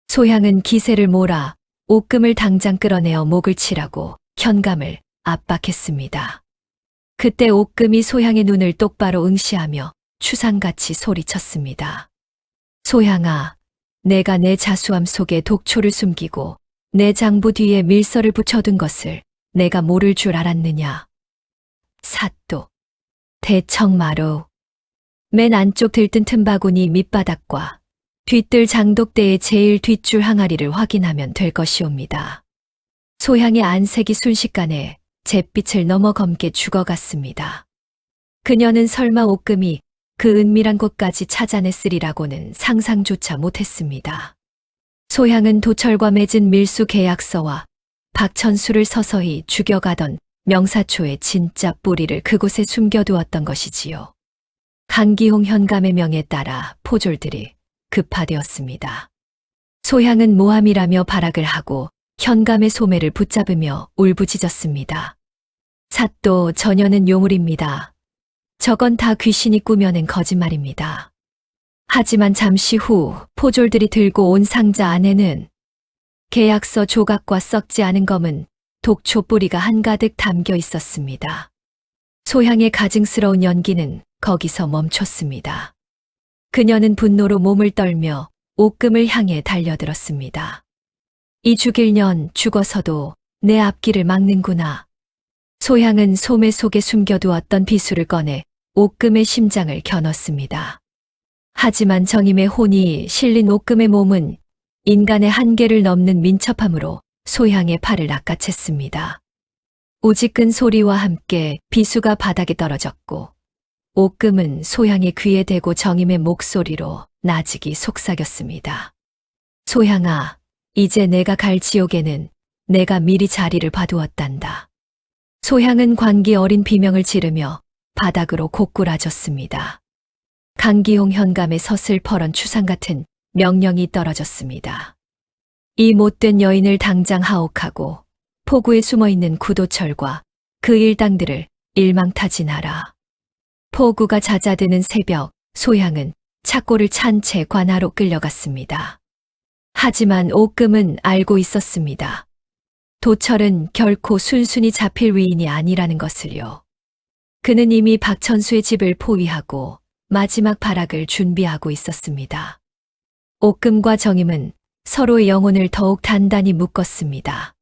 소향은 기세를 몰아 옥금을 당장 끌어내어 목을 치라고 현감을 압박했습니다. 그때 옥금이 소향의 눈을 똑바로 응시하며 추상같이 소리쳤습니다. 소향아, 내가 내 자수함 속에 독초를 숨기고 내 장부 뒤에 밀서를 붙여둔 것을 내가 모를 줄 알았느냐. 사또, 대청마루. 맨 안쪽 들뜬 틈바구니 밑바닥과 뒤뜰 장독대의 제일 뒷줄 항아리를 확인하면 될 것이옵니다. 소향의 안색이 순식간에 잿빛을 넘어 검게 죽어갔습니다. 그녀는 설마 옥금이 그 은밀한 곳까지 찾아냈으리라고는 상상조차 못했습니다. 소향은 도철과 맺은 밀수 계약서와 박천수를 서서히 죽여가던 명사초의 진짜 뿌리를 그곳에 숨겨두었던 것이지요. 강기홍 현감의 명에 따라 포졸들이 급파되었습니다. 소향은 모함이라며 발악을 하고 현감의 소매를 붙잡으며 울부짖었습니다. 사또, 전혀는 요물입니다. 저건 다 귀신이 꾸며낸 거짓말입니다. 하지만 잠시 후 포졸들이 들고 온 상자 안에는 계약서 조각과 썩지 않은 검은 독초 뿌리가 한가득 담겨 있었습니다. 소향의 가증스러운 연기는 거기서 멈췄습니다. 그녀는 분노로 몸을 떨며 옥금을 향해 달려들었습니다. 이 죽일 년 죽어서도 내 앞길을 막는구나. 소향은 소매 속에 숨겨두었던 비수를 꺼내 옥금의 심장을 겨눴습니다. 하지만 정임의 혼이 실린 옥금의 몸은 인간의 한계를 넘는 민첩함으로 소향의 팔을 낚아챘습니다. 우지끈 소리와 함께 비수가 바닥에 떨어졌고 옥금은 소향의 귀에 대고 정임의 목소리로 나직이 속삭였습니다. 소향아, 이제 내가 갈 지옥에는 내가 미리 자리를 봐두었단다. 소향은 광기 어린 비명을 지르며 바닥으로 고꾸라졌습니다. 강기홍 현감의 서슬퍼런 추상 같은 명령이 떨어졌습니다. 이 못된 여인을 당장 하옥하고 포구에 숨어있는 구도철과 그 일당들을 일망타진하라. 포구가 잦아드는 새벽, 소향은 착고를 찬 채 관하로 끌려갔습니다. 하지만 옥금은 알고 있었습니다. 도철은 결코 순순히 잡힐 위인이 아니라는 것을요. 그는 이미 박천수의 집을 포위하고 마지막 발악을 준비하고 있었습니다. 옥금과 정임은 서로의 영혼을 더욱 단단히 묶었습니다.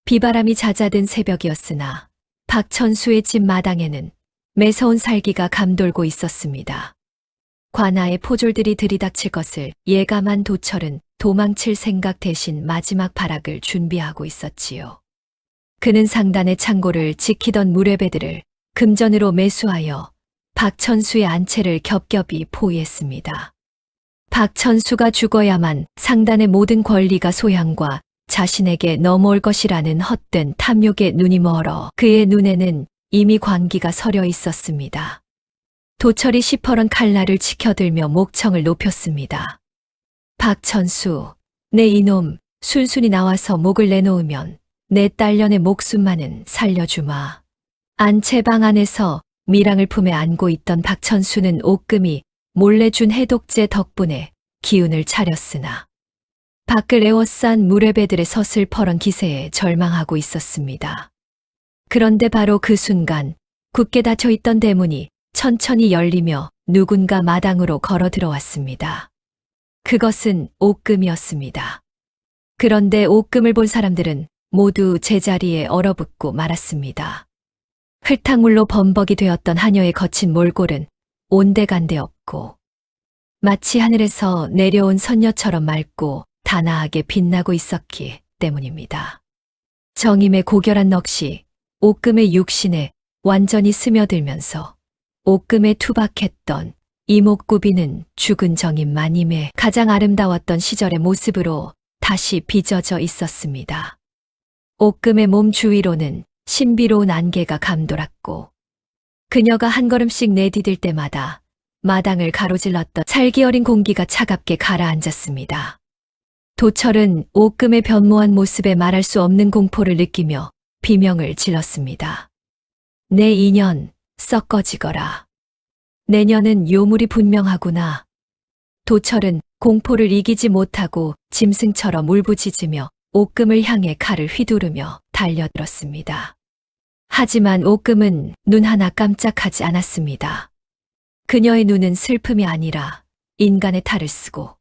비바람이 잦아든 새벽이었으나 박천수의 집 마당에는 매서운 살기가 감돌고 있었습니다. 관아의 포졸들이 들이닥칠 것을 예감한 도철은 도망칠 생각 대신 마지막 발악을 준비하고 있었지요. 그는 상단의 창고를 지키던 무례배들을 금전으로 매수하여 박천수의 안채를 겹겹이 포위했습니다. 박천수가 죽어야만 상단의 모든 권리가 소향과 자신에게 넘어올 것이라는 헛된 탐욕에 눈이 멀어 그의 눈에는 이미 광기가 서려 있었습니다. 도철이 시퍼런 칼날을 치켜들며 목청을 높였습니다. 박천수, 내 이놈 순순히 나와서 목을 내놓으면 내 딸년의 목숨만은 살려주마. 안채방 안에서 밀항을 품에 안고 있던 박천수는 옥금이 몰래 준 해독제 덕분에 기운을 차렸으나 밖을 에워싼 무례배들의 서슬퍼런 기세에 절망하고 있었습니다. 그런데 바로 그 순간 굳게 닫혀있던 대문이 천천히 열리며 누군가 마당으로 걸어 들어왔습니다. 그것은 옥금이었습니다. 그런데 옥금을 본 사람들은 모두 제자리에 얼어붙고 말았습니다. 흙탕물로 범벅이 되었던 하녀의 거친 몰골은 온데간데 없고 마치 하늘에서 내려온 선녀처럼 맑고 단아하게 빛나고 있었기 때문입니다. 정임의 고결한 넋이 옥금의 육신에 완전히 스며들면서 옥금에 투박했던 이목구비는 죽은 정임 마님의 가장 아름다웠던 시절의 모습으로 다시 빚어져 있었습니다. 옥금의 몸 주위로는 신비로운 안개가 감돌았고 그녀가 한 걸음씩 내디딜 때마다 마당을 가로질렀던 살기 어린 공기가 차갑게 가라앉았습니다. 도철은 옥금의 변모한 모습에 말할 수 없는 공포를 느끼며 비명을 질렀습니다. 내 인연 썩 꺼지거라. 내년은 요물이 분명하구나. 도철은 공포를 이기지 못하고 짐승처럼 울부짖으며 옥금을 향해 칼을 휘두르며 달려들었습니다. 하지만 옥금은 눈 하나 깜짝하지 않았습니다. 그녀의 눈은 슬픔이 아니라 인간의 탈을 쓰고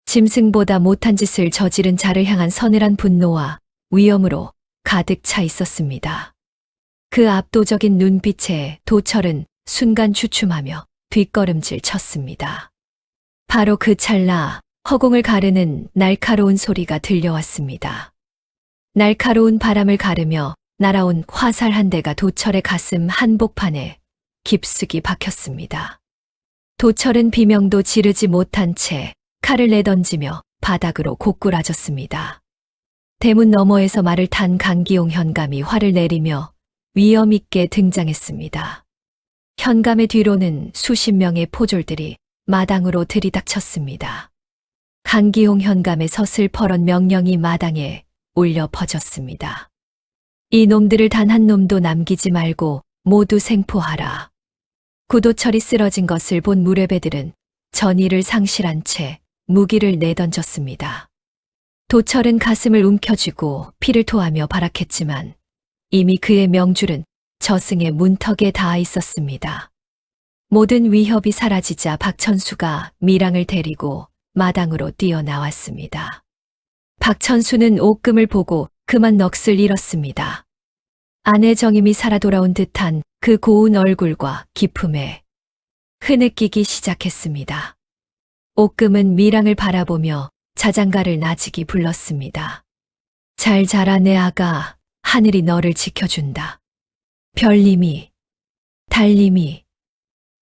짐승보다 못한 짓을 저지른 자를 향한 서늘한 분노와 위험으로 가득 차 있었습니다. 그 압도적인 눈빛에 도철은 순간 주춤하며 뒷걸음질 쳤습니다. 바로 그 찰나 허공을 가르는 날카로운 소리가 들려왔습니다. 날카로운 바람을 가르며 날아온 화살 한 대가 도철의 가슴 한복판에 깊숙이 박혔습니다. 도철은 비명도 지르지 못한 채 칼을 내던지며 바닥으로 고꾸라졌습니다. 대문 너머에서 말을 탄 강기용 현감이 화를 내리며 위험 있게 등장했습니다. 현감의 뒤로는 수십 명의 포졸들이 마당으로 들이닥쳤습니다. 강기용 현감의 서슬퍼런 명령이 마당에 울려 퍼졌습니다. 이 놈들을 단 한 놈도 남기지 말고 모두 생포하라. 구도철이 쓰러진 것을 본 무례배들은 전의를 상실한 채 무기를 내던졌습니다. 도철은 가슴을 움켜쥐고 피를 토하며 발악했지만 이미 그의 명줄은 저승의 문턱에 닿아 있었습니다. 모든 위협이 사라지자 박천수가 미랑을 데리고 마당으로 뛰어나왔습니다. 박천수는 옥금을 보고 그만 넋을 잃었습니다. 아내 정임이 살아 돌아온 듯한 그 고운 얼굴과 기품에 흐느끼기 시작했습니다. 옥금은 미랑을 바라보며 자장가를 나직이 불렀습니다. 잘 자라 내 아가, 하늘이 너를 지켜준다. 별님이, 달님이.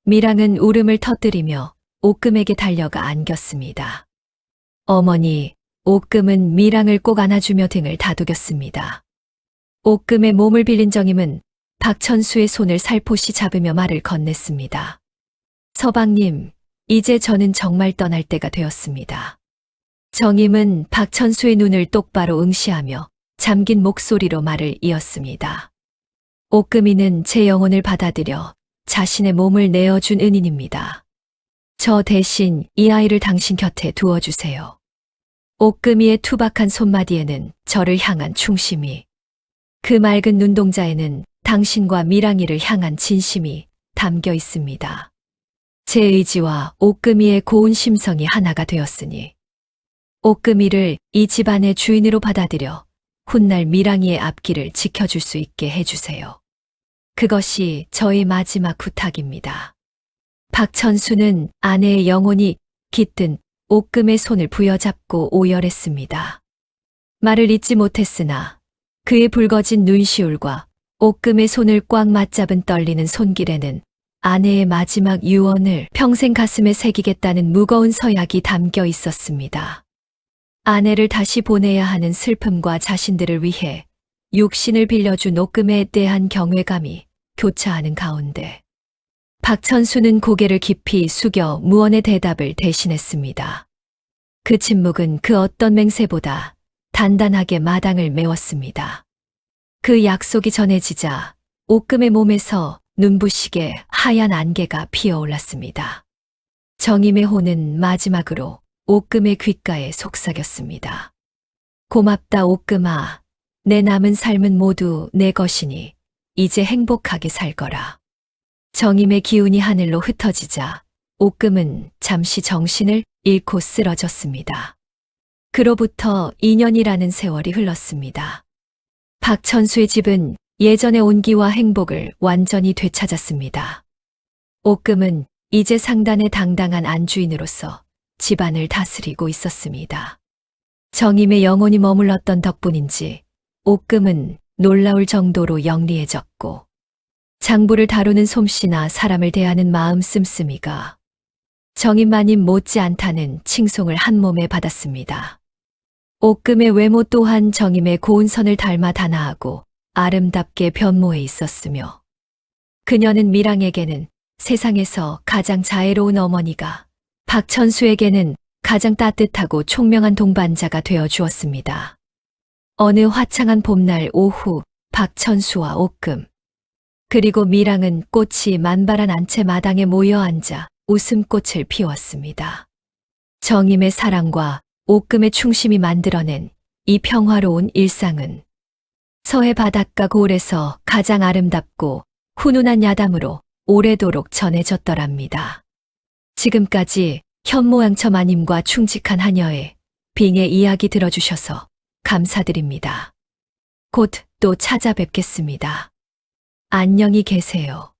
미랑은 울음을 터뜨리며 옥금에게 달려가 안겼습니다. 어머니, 옥금은 미랑을 꼭 안아주며 등을 다독였습니다. 옥금의 몸을 빌린 정임은 박천수의 손을 살포시 잡으며 말을 건넸습니다. 서방님, 이제 저는 정말 떠날 때가 되었습니다. 정임은 박천수의 눈을 똑바로 응시하며 잠긴 목소리로 말을 이었습니다. 옥금이는 제 영혼을 받아들여 자신의 몸을 내어준 은인입니다. 저 대신 이 아이를 당신 곁에 두어주세요. 옥금이의 투박한 손마디에는 저를 향한 충심이, 그 맑은 눈동자에는 당신과 미랑이를 향한 진심이 담겨 있습니다. 제 의지와 옥금이의 고운 심성이 하나가 되었으니 옥금이를 이 집안의 주인으로 받아들여 훗날 미랑이의 앞길을 지켜줄 수 있게 해주세요. 그것이 저의 마지막 부탁입니다. 박천수는 아내의 영혼이 깃든 옥금의 손을 부여잡고 오열했습니다. 말을 잇지 못했으나 그의 붉어진 눈시울과 옥금의 손을 꽉 맞잡은 떨리는 손길에는 아내의 마지막 유언을 평생 가슴에 새기겠다는 무거운 서약이 담겨 있었습니다. 아내를 다시 보내야 하는 슬픔과 자신들을 위해 육신을 빌려준 옥금에 대한 경외감이 교차하는 가운데 박천수는 고개를 깊이 숙여 무언의 대답을 대신했습니다. 그 침묵은 그 어떤 맹세보다 단단하게 마당을 메웠습니다. 그 약속이 전해지자 옥금의 몸에서 눈부시게 하얀 안개가 피어올랐습니다. 정임의 혼은 마지막으로 옥금의 귓가에 속삭였습니다. 고맙다 옥금아. 내 남은 삶은 모두 내 것이니 이제 행복하게 살 거라. 정임의 기운이 하늘로 흩어지자 옥금은 잠시 정신을 잃고 쓰러졌습니다. 그로부터 2년이라는 세월이 흘렀습니다. 박천수의 집은 예전의 온기와 행복을 완전히 되찾았습니다. 옥금은 이제 상단의 당당한 안주인으로서 집안을 다스리고 있었습니다. 정임의 영혼이 머물렀던 덕분인지 옥금은 놀라울 정도로 영리해졌고 장부를 다루는 솜씨나 사람을 대하는 마음 씀씀이가 정임마님 못지않다는 칭송을 한 몸에 받았습니다. 옥금의 외모 또한 정임의 고운 선을 닮아 단아하고 아름답게 변모해 있었으며 그녀는 밀랑에게는 세상에서 가장 자애로운 어머니가, 박천수에게는 가장 따뜻하고 총명한 동반자가 되어 주었습니다. 어느 화창한 봄날 오후 박천수와 옥금 그리고 밀랑은 꽃이 만발한 안채 마당에 모여 앉아 웃음꽃을 피웠습니다. 정임의 사랑과 옥금의 충심이 만들어낸 이 평화로운 일상은 서해 바닷가 고을에서 가장 아름답고 훈훈한 야담으로 오래도록 전해졌더랍니다. 지금까지 현모양처 마님과 충직한 하녀의 빙의 이야기 들어주셔서 감사드립니다. 곧 또 찾아뵙겠습니다. 안녕히 계세요.